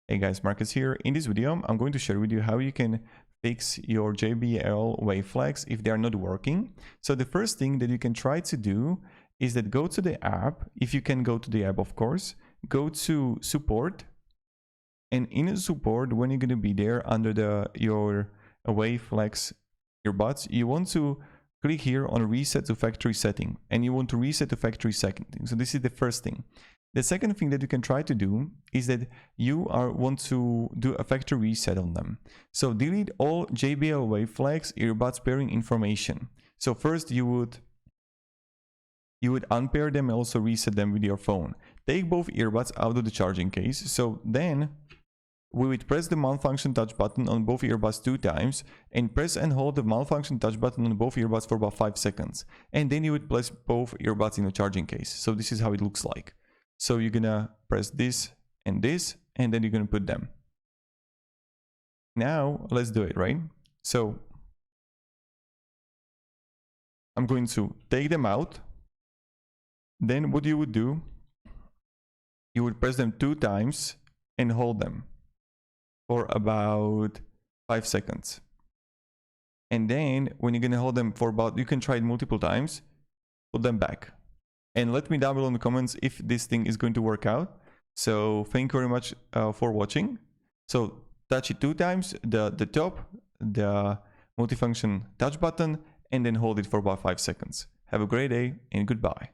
Hey guys, Marcus here. In this video, I'm going to share with you how you can fix your JBL wave flags if they are not working. So the first thing that you can try to do is that go to the app. If you can go to the app, of course, go to support. And in support, when you're going to be there under your wave flags earbuds, you want to click here on reset to factory setting, and you want to reset to factory setting. So this is the first thing. The second thing that you can try to do is that you want to do a factory reset on them. So delete all JBL wave flags earbuds pairing information. So first you would unpair them and also reset them with your phone. Take both earbuds out of the charging case. So then we would press the malfunction touch button on both earbuds 2 times and press and hold the malfunction touch button on both earbuds for about 5 seconds. And then you would place both earbuds in the charging case. So this is how it looks like. So you're gonna press this, and then you're gonna put them. Now let's do it, right? So I'm going to take them out. Then what you would do, you would press them 2 times and hold them for about 5 seconds. And then when you're gonna hold them for about, you can try it multiple times, put them back. And let me down below in the comments if this thing is going to work out. So thank you very much for watching. So touch it 2 times, the top, the multifunction touch button, and then hold it for about 5 seconds. Have a great day and goodbye.